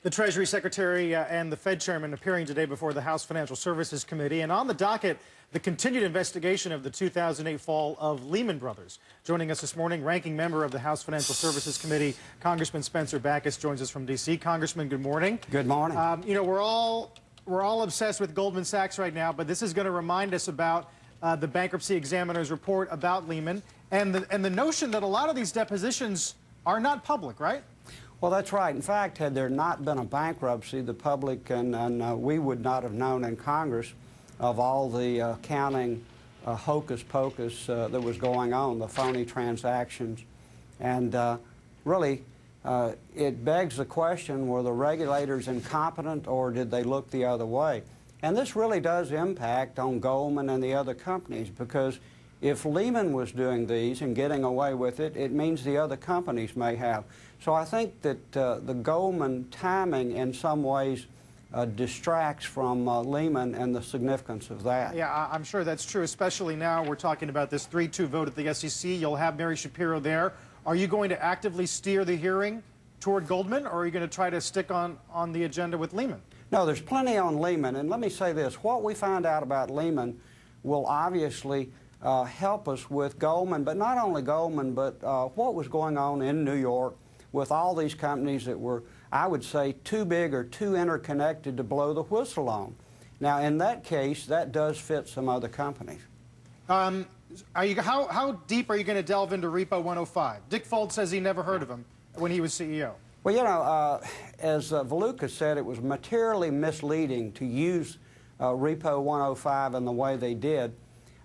The Treasury Secretary and the Fed Chairman appearing today before the House Financial Services Committee. And on the docket, the continued investigation of the 2008 fall of Lehman Brothers. Joining us this morning, ranking member of the House Financial Services Committee, Congressman Spencer Bachus, joins us from D.C. Congressman, good morning. Good morning. You know, we're all obsessed with Goldman Sachs right now, but this is going to remind us about the bankruptcy examiner's report about Lehman and the notion that a lot of these depositions are not public, right? Well, that's right. In fact, had there not been a bankruptcy, the public and we would not have known in Congress of all the accounting hocus pocus that was going on, the phony transactions. And really, it begs the question, were the regulators incompetent or did they look the other way? And this really does impact on Goldman and the other companies, because if Lehman was doing these and getting away with it, it means the other companies may have. So I think that the Goldman timing in some ways distracts from Lehman and the significance of that. Yeah, I'm sure that's true, especially now we're talking about this 3-2 vote at the SEC. You'll have Mary Shapiro there. Are you going to actively steer the hearing toward Goldman, or are you going to try to stick on the agenda with Lehman? No, there's plenty on Lehman. And let me say this. What we find out about Lehman will obviously help us with Goldman, but not only Goldman, but what was going on in New York with all these companies that were, I would say, too big or too interconnected to blow the whistle on. Now, in that case, that does fit some other companies. How deep are you going to delve into Repo 105? Dick Fold says he never heard of him when he was CEO. Well, you know, as Valuka said, it was materially misleading to use Repo 105 in the way they did.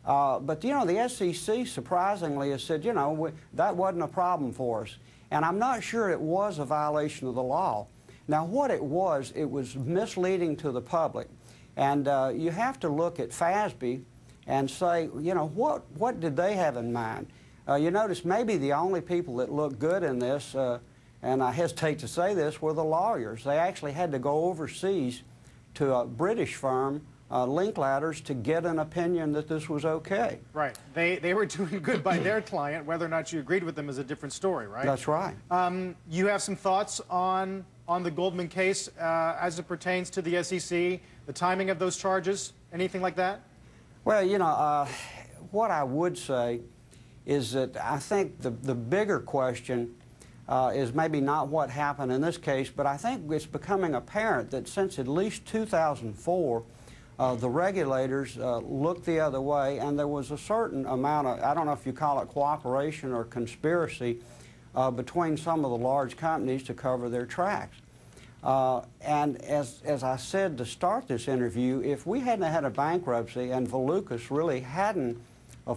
But, you know, the SEC surprisingly has said, you know, that wasn't a problem for us. And I'm not sure it was a violation of the law. Now, what it was misleading to the public. And you have to look at FASB and say, you know, what did they have in mind? You notice maybe the only people that looked good in this, and I hesitate to say this, were the lawyers. They actually had to go overseas to a British firm, Linklater's, to get an opinion that this was okay. Right. They were doing good by their client. Whether or not you agreed with them is a different story, right? That's right. You have some thoughts on the Goldman case as it pertains to the SEC, the timing of those charges, anything like that? Well, you know, what I would say is that I think the bigger question is maybe not what happened in this case, but I think it's becoming apparent that since at least 2004, the regulators looked the other way, and there was a certain amount of, I don't know if you call it cooperation or conspiracy, between some of the large companies to cover their tracks. And as I said to start this interview, if we hadn't had a bankruptcy and Valukas really hadn't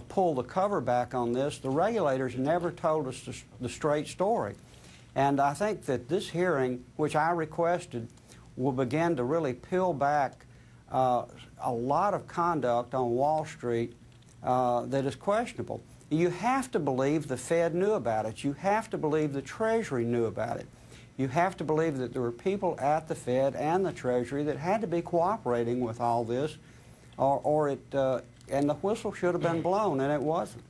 pulled the cover back on this, the regulators never told us the straight story. And I think that this hearing, which I requested, will begin to really peel back a lot of conduct on Wall Street that is questionable. You have to believe the Fed knew about it. You have to believe the Treasury knew about it. You have to believe that there were people at the Fed and the Treasury that had to be cooperating with all this, and the whistle should have been blown, and it wasn't.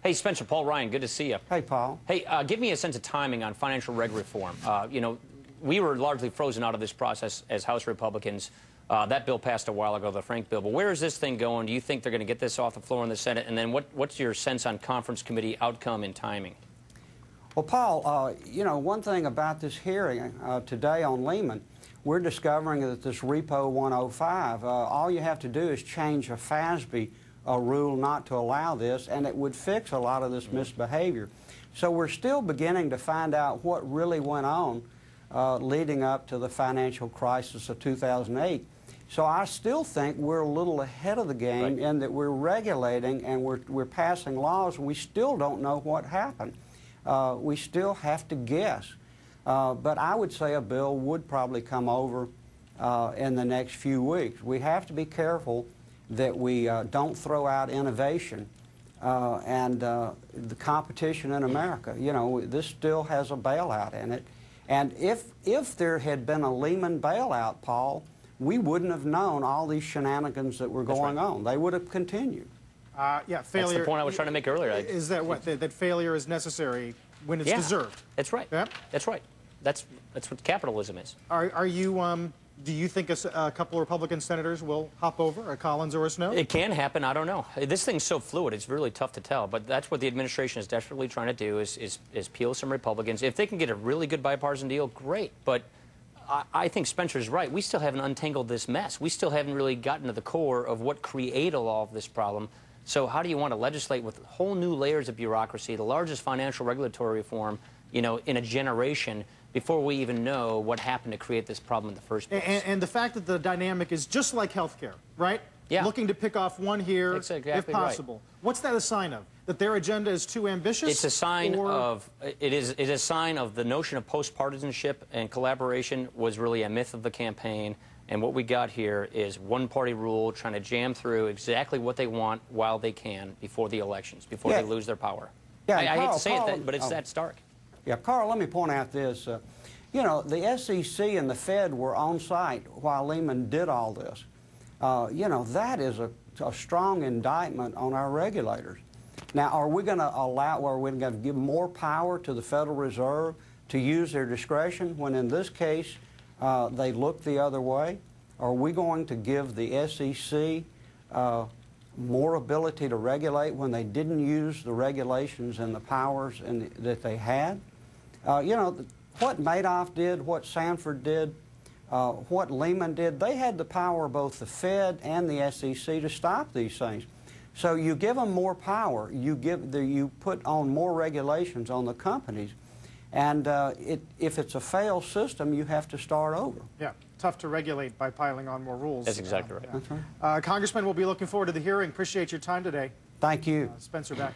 Hey, Spencer, Paul Ryan, good to see you. Hey, Paul. Hey, give me a sense of timing on financial reg reform. You know, we were largely frozen out of this process as House Republicans. That bill passed a while ago, the Frank bill. But where is this thing going? Do you think they're going to get this off the floor in the Senate? And then what's your sense on conference committee outcome and timing? Well, Paul, you know, one thing about this hearing today on Lehman, we're discovering that this Repo 105, all you have to do is change a FASB rule not to allow this, and it would fix a lot of this misbehavior. So we're still beginning to find out what really went on leading up to the financial crisis of 2008. So I still think we're a little ahead of the game in that we're regulating and we're passing laws. We still don't know what happened. We still have to guess. But I would say a bill would probably come over in the next few weeks. We have to be careful that we don't throw out innovation and the competition in America. You know, this still has a bailout in it. And if there had been a Lehman bailout, Paul, we wouldn't have known all these shenanigans that were going on. They would have continued. Yeah, failure. That's the point I was trying to make earlier. Is that what? That failure is necessary when it's deserved. That's right. Yeah? That's right. That's what capitalism is. Are you? Do you think a couple of Republican senators will hop over, a Collins or a Snowe? It can happen. I don't know. This thing's so fluid, it's really tough to tell. But that's what the administration is desperately trying to do, is peel some Republicans. If they can get a really good bipartisan deal, great. But I think Spencer's right. We still haven't untangled this mess. We still haven't really gotten to the core of what created all of this problem. So how do you want to legislate with whole new layers of bureaucracy, the largest financial regulatory reform, you know, in a generation, before we even know what happened to create this problem in the first place? And the fact that the dynamic is just like healthcare, right? Yeah. Looking to pick off one here, exactly if possible. Right. What's that a sign of? That their agenda is too ambitious? It's a sign of it is a sign of the notion of post-partisanship and collaboration was really a myth of the campaign. And what we got here is one-party rule trying to jam through exactly what they want while they can before the elections, before they lose their power. Yeah, I hate to say Carl, it, but it's that stark. Yeah, Carl, let me point out this. You know, the SEC and the Fed were on site while Lehman did all this. You know, that is a strong indictment on our regulators. Now, are we going to allow, or are we going to give more power to the Federal Reserve to use their discretion when in this case they look the other way? Are we going to give the SEC more ability to regulate when they didn't use the regulations and the powers that they had? You know, what Madoff did, what Sanford did, what Lehman did, they had the power, both the Fed and the SEC, to stop these things. So you give them more power, you put on more regulations on the companies, and if it's a failed system, you have to start over. Yeah, tough to regulate by piling on more rules. That's exactly right. Yeah. That's right. Congressman, we'll be looking forward to the hearing. Appreciate your time today. Thank you. Spencer Bachus.